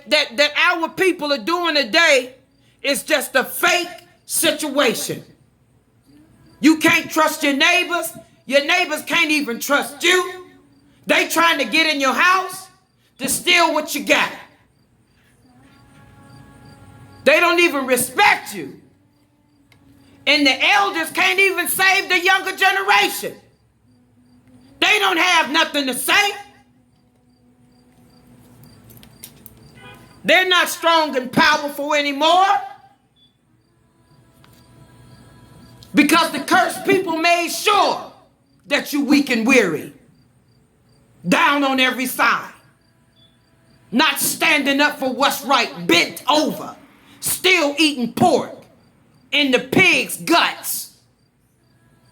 that our people are doing today is just a fake situation. You can't trust your neighbors. Your neighbors can't even trust you. They trying to get in your house to steal what you got. They don't even respect you. And the elders can't even save the younger generation. They don't have nothing to say. They're not strong and powerful anymore. Because the cursed people made sure that you weak and weary. Down on every side. Not standing up for what's right. Bent over. Still eating pork. In the pig's guts.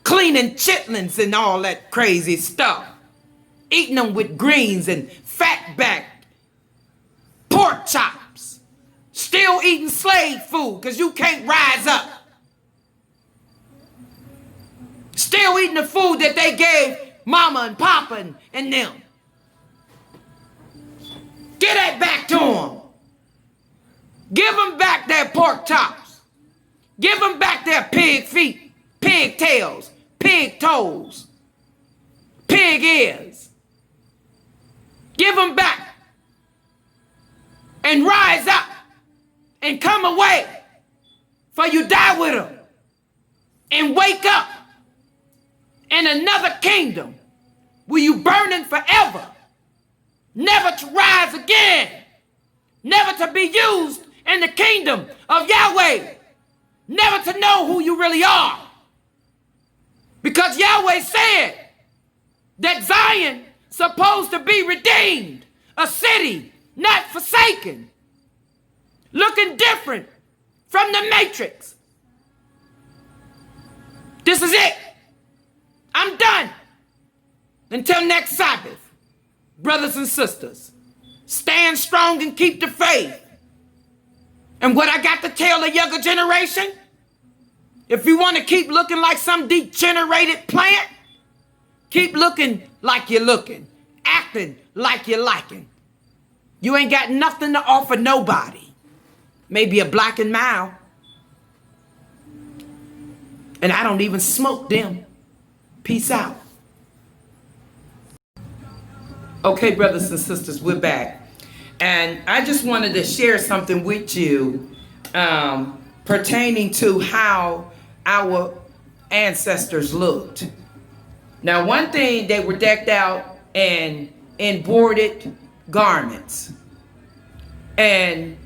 Cleaning chitlins and all that crazy stuff. Eating them with greens and fat-backed pork chops. Still eating slave food because you can't rise up. Still eating the food that they gave mama and papa and them. Get that back to them. Give them back their pork chops. Give them back their pig feet, pig tails, pig toes, pig ears. Give them back. And rise up and come away, for you die with them. And wake up in another kingdom where you burning forever, never to rise again, never to be used in the kingdom of Yahweh, never to know who you really are. Because Yahweh said that Zion supposed to be redeemed, a city not forsaken, looking different from the Matrix. This is it. I'm done. Until next Sabbath, brothers and sisters, stand strong and keep the faith. And what I got to tell the younger generation, if you want to keep looking like some degenerated plant, keep looking like you're looking, acting like you're liking. You ain't got nothing to offer nobody. Maybe a black and mild. And I don't even smoke them. Peace out. Okay, brothers and sisters, we're back. And I just wanted to share something with you pertaining to how our ancestors looked. Now, one thing, they were decked out in embroidered garments. And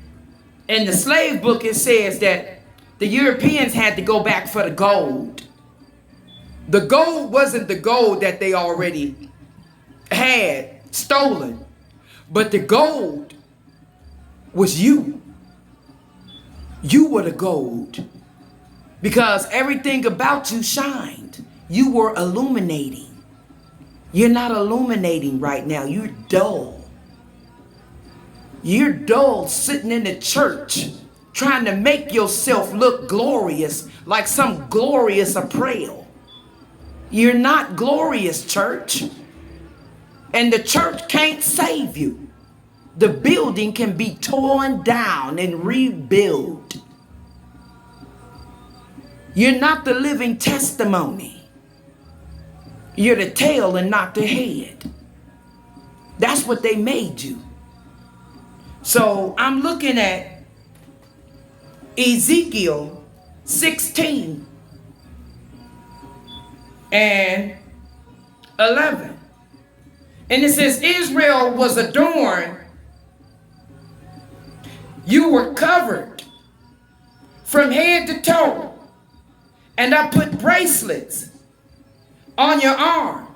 in the slave book, it says that the Europeans had to go back for the gold. The gold wasn't the gold that they already had stolen, but the gold was you. You were the gold, because everything about you shined. You were illuminating. You're not illuminating right now. You're dull. You're dull sitting in the church trying to make yourself look glorious, like some glorious apparel. You're not glorious, church. And the church can't save you. The building can be torn down and rebuilt. You're not the living testimony. You're the tail and not the head. That's what they made you. So I'm looking at Ezekiel 16 and 11. And it says, Israel was adorned. You were covered from head to toe. And I put bracelets on your arm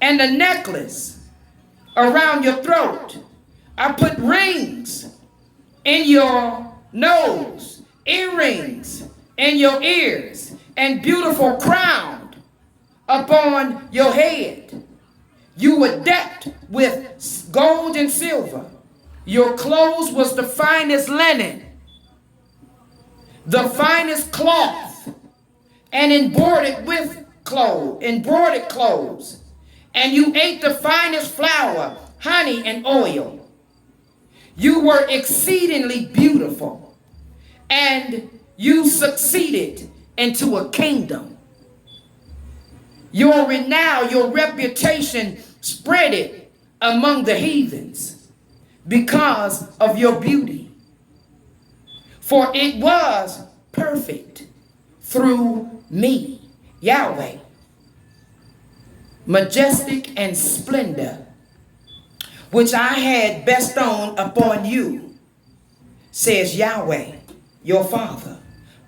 and a necklace around your throat. I put rings in your nose, earrings in your ears, and beautiful crown upon your head. You were decked with gold and silver. Your clothes was the finest linen, the finest cloth, and embroidered clothes. And you ate the finest flour, honey, and oil. You were exceedingly beautiful, and you succeeded into a kingdom. Your renown, your reputation spread it among the heathens because of your beauty. For it was perfect through me, Yahweh, majestic and splendor, which I had bestowed upon you, says Yahweh, your Father.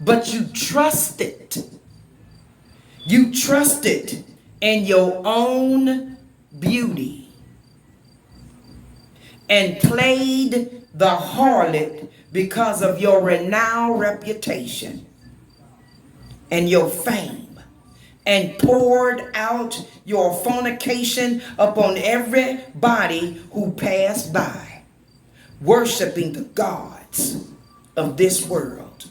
But you trusted in your own beauty and played the harlot because of your renowned reputation and your fame, and poured out your fornication upon everybody who passed by, worshiping the gods of this world.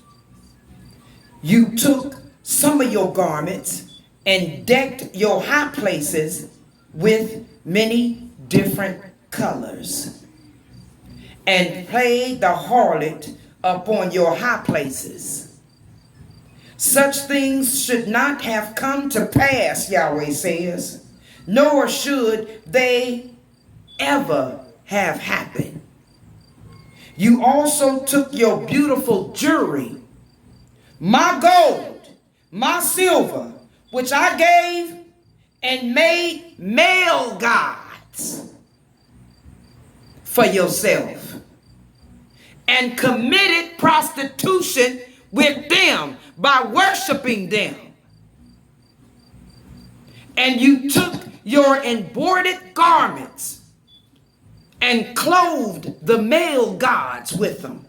You took some of your garments and decked your high places with many different colors, and played the harlot upon your high places. Such things should not have come to pass, Yahweh says, nor should they ever have happened. You also took your beautiful jewelry, my gold, my silver, which I gave, and made male gods for yourself, and committed prostitution with them by worshiping them. And you took your embroidered garments and clothed the male gods with them.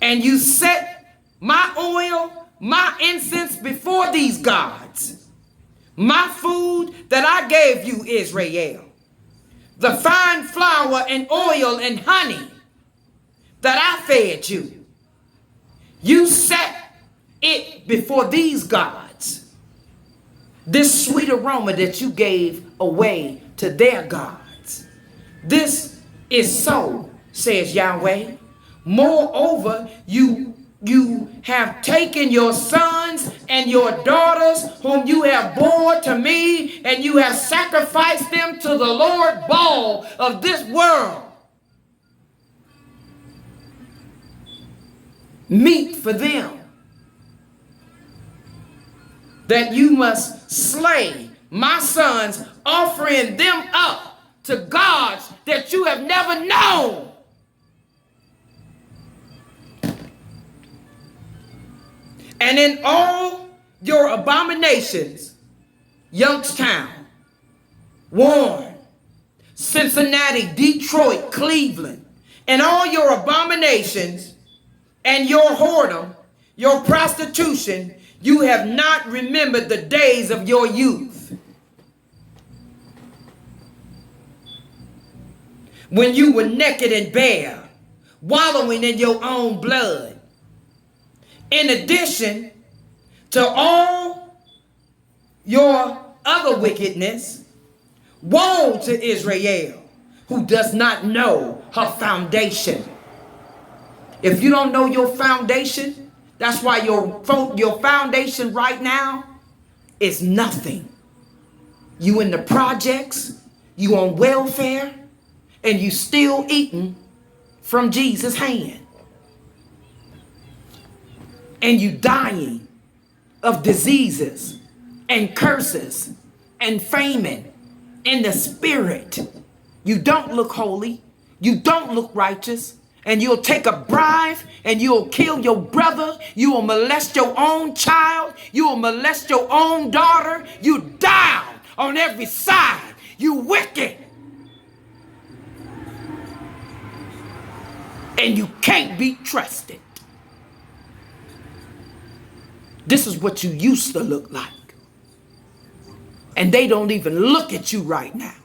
And you set my oil, my incense before these gods, my food that I gave you, Israel, the fine flour and oil and honey that I fed you. You set it before these gods, this sweet aroma that you gave away to their gods. This is so, says Yahweh. Moreover, you have taken your sons and your daughters whom you have borne to me, and you have sacrificed them to the Lord Baal of this world. Meat for them that you must slay my sons, offering them up to gods that you have never known. And in all your abominations, Youngstown, Warren, Cincinnati, Detroit, Cleveland, and all your abominations and your whoredom, your prostitution, you have not remembered the days of your youth, when you were naked and bare, wallowing in your own blood. In addition to all your other wickedness, woe to Israel, who does not know her foundation. If you don't know your foundation, that's why your foundation right now is nothing. You in the projects, you on welfare, and you still eating from Jesus' hand. And you dying of diseases and curses and famine in the spirit. You don't look holy. You don't look righteous. And you'll take a bribe and you'll kill your brother. You will molest your own child. You will molest your own daughter. You down on every side. You wicked. And you can't be trusted. This is what you used to look like. And they don't even look at you right now.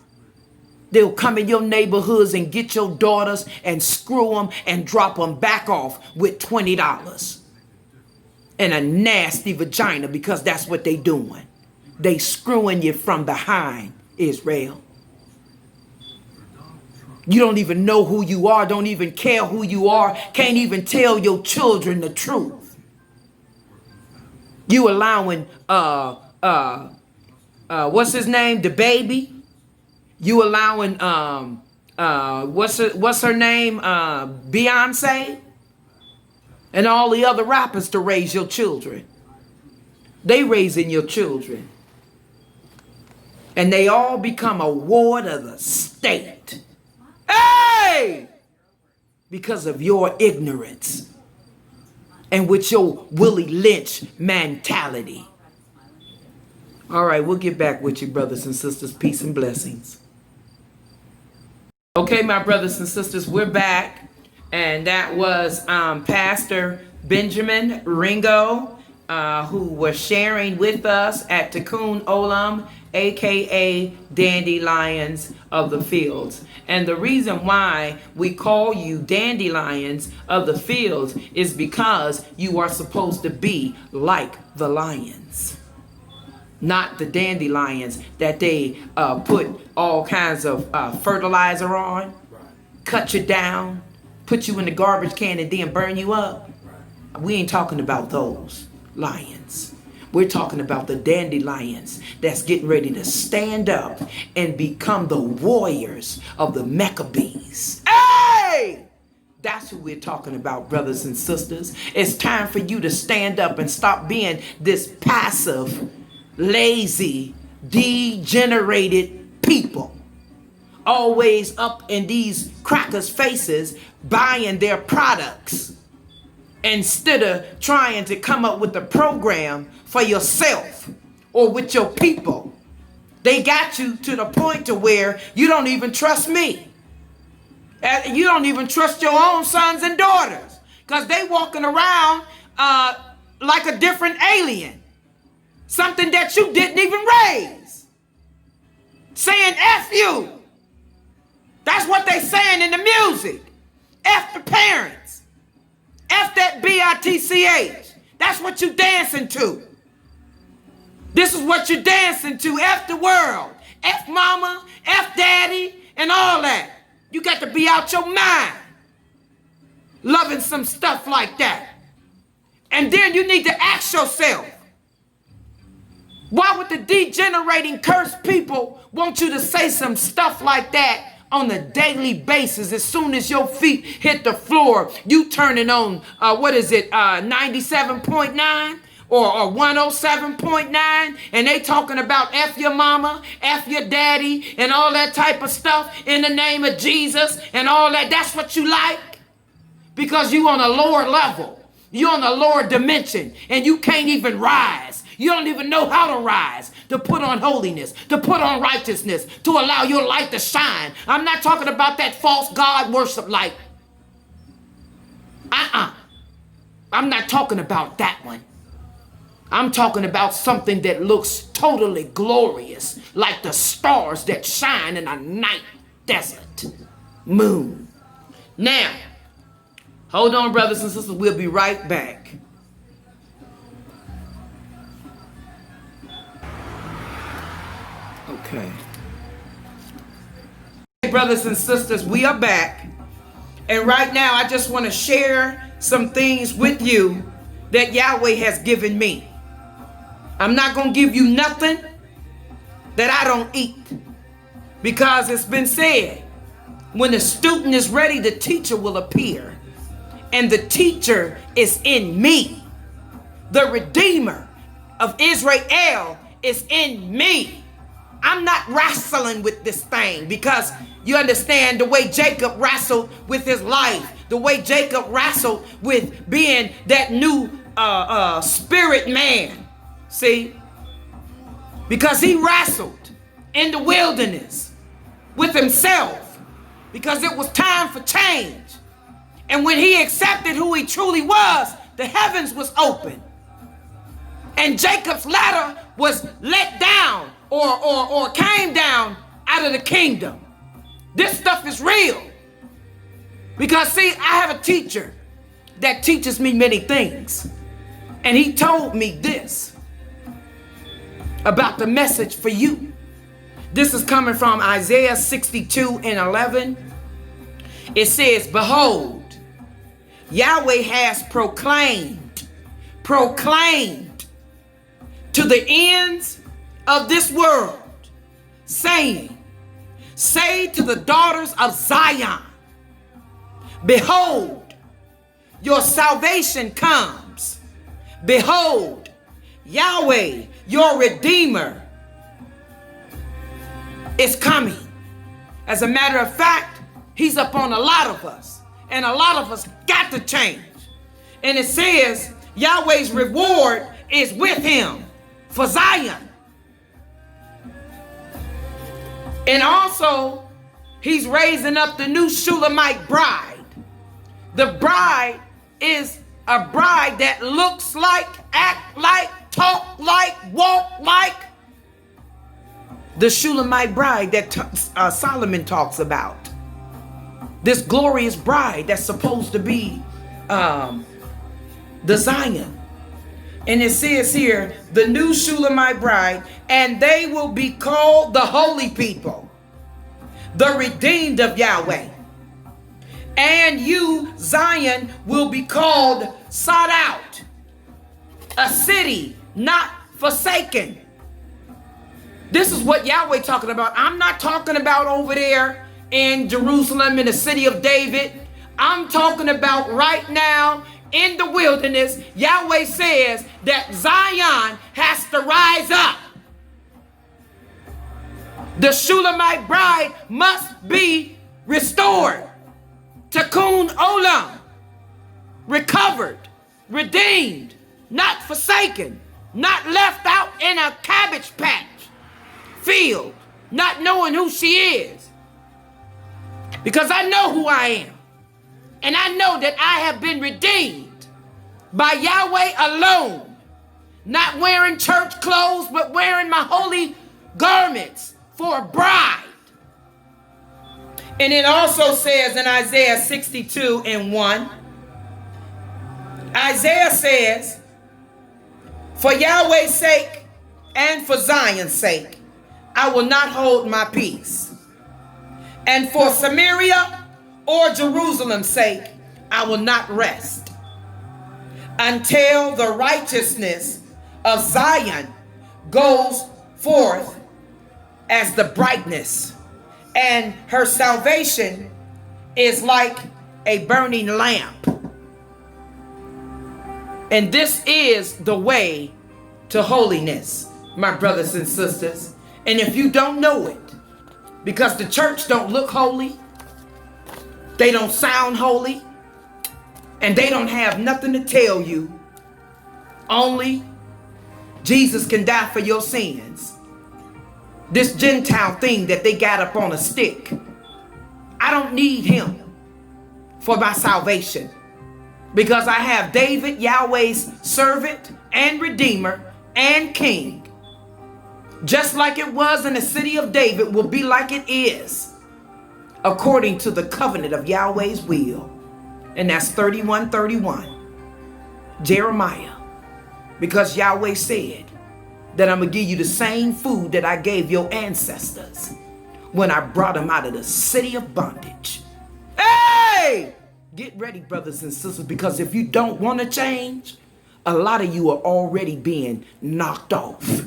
They'll come in your neighborhoods and get your daughters and screw them and drop them back off with $20 and a nasty vagina, because that's what they doing. They screwing you from behind, Israel. You don't even know who you are, don't even care who you are, can't even tell your children the truth. You allowing, what's his name? The baby. You allowing, what's her name? Beyonce. And all the other rappers to raise your children. They raising your children. And they all become a ward of the state. Hey! Because of your ignorance. And with your Willie Lynch mentality. All right, we'll get back with you, brothers and sisters. Peace and blessings. Okay, my brothers and sisters, we're back. And that was Pastor Benjamin Ringo, who was sharing with us at Tikkun Olam, aka Dandelions of the Fields. And the reason why we call you Dandelions of the Fields is because you are supposed to be like the lions. Not the dandelions that they put all kinds of fertilizer on, cut you down, put you in the garbage can and then burn you up. We ain't talking about those lions. We're talking about the dandelions that's getting ready to stand up and become the warriors of the Maccabees. Hey! That's who we're talking about, brothers and sisters. It's time for you to stand up and stop being this passive, lazy, degenerated people. Always up in these crackers' faces buying their products instead of trying to come up with a program for yourself or with your people. They got you to the point to where you don't even trust me. And you don't even trust your own sons and daughters because they walking around like a different alien. Something that you didn't even raise. Saying F you. That's what they saying in the music. F the parents. F that B-I-T-C-H. That's what you dancing to. This is what you're dancing to. F the world. F mama, F daddy, and all that. You got to be out your mind. Loving some stuff like that. And then you need to ask yourself, why would the degenerating cursed people want you to say some stuff like that on a daily basis? As soon as your feet hit the floor, you turning on, 97.9 or 107.9, and they talking about F your mama, F your daddy, and all that type of stuff in the name of Jesus and all that. That's what you like? Because you on a lower level. You're on a lower dimension, and you can't even rise. You don't even know how to rise, to put on holiness, to put on righteousness, to allow your light to shine. I'm not talking about that false God worship light. I'm not talking about that one. I'm talking about something that looks totally glorious, like the stars that shine in a night desert moon. Now, hold on, brothers and sisters. We'll be right back. Okay. Hey, brothers and sisters, we are back. And right now, I just want to share some things with you that Yahweh has given me. I'm not going to give you nothing that I don't eat. Because it's been said, when the student is ready, the teacher will appear. And the teacher is in me. The Redeemer of Israel is in me. I'm not wrestling with this thing because you understand the way Jacob wrestled with his life, the way Jacob wrestled with being that new spirit man. See? Because he wrestled in the wilderness with himself because it was time for change. And when he accepted who he truly was, the heavens was open. And Jacob's ladder was let down or came down out of the kingdom. This stuff is real. Because see, I have a teacher that teaches me many things. And he told me this about the message for you. This is coming from Isaiah 62:11. It says, behold, Yahweh has proclaimed to the ends of this world, saying, say to the daughters of Zion, behold, your salvation comes. Behold, Yahweh, your Redeemer, is coming. As a matter of fact, he's upon a lot of us, and a lot of us got to change. And it says Yahweh's reward is with him for Zion. And also, he's raising up the new Shulamite bride. The bride is a bride that looks like, act like, talk like, walk like the Shulamite bride that Solomon talks about. This glorious bride that's supposed to be the Zion. And it says here, the new Shulamite bride, and they will be called the holy people, the redeemed of Yahweh. And you, Zion, will be called sought out, a city not forsaken. This is what Yahweh talking about. I'm not talking about over there in Jerusalem, in the city of David. I'm talking about right now in the wilderness. Yahweh says that Zion has to rise up. The Shulamite bride must be restored. Tikkun Olam, recovered, redeemed, not forsaken, not left out in a cabbage patch field, not knowing who she is. Because I know who I am. And I know that I have been redeemed by Yahweh alone. Not wearing church clothes, but wearing my holy garments for a bride. And it also says in Isaiah 62:1, Isaiah says, for Yahweh's sake and for Zion's sake, I will not hold my peace. And for Samaria or Jerusalem's sake, I will not rest until the righteousness of Zion goes forth as the brightness, and her salvation is like a burning lamp. And this is the way to holiness, my brothers and sisters. And if you don't know it, because the church don't look holy, they don't sound holy, and they don't have nothing to tell you, only Jesus can die for your sins. This Gentile thing that they got up on a stick, I don't need him for my salvation, because I have David, Yahweh's servant and redeemer and king. Just like it was in the city of David will be like it is, according to the covenant of Yahweh's will. And that's 31:31, Jeremiah. Because Yahweh said that I'm going to give you the same food that I gave your ancestors when I brought them out of the city of bondage. Hey! Get ready, brothers and sisters, because if you don't want to change, a lot of you are already being knocked off.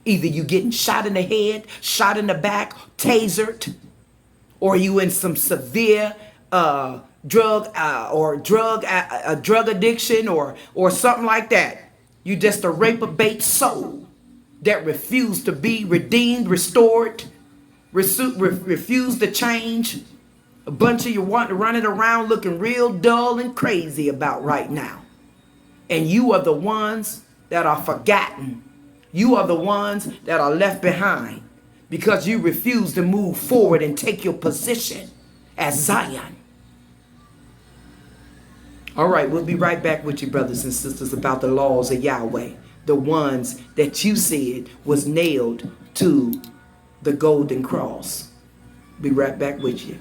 Either you getting shot in the head, shot in the back, tasered, or you in some severe drug addiction or something like that. You just a reprobate soul that refused to be redeemed, restored, refused to change. A bunch of you running around looking real dull and crazy about right now. And you are the ones that are forgotten. You are the ones that are left behind because you refuse to move forward and take your position as Zion. All right, we'll be right back with you, brothers and sisters, about the laws of Yahweh, the ones that you said was nailed to the golden cross. Be right back with you.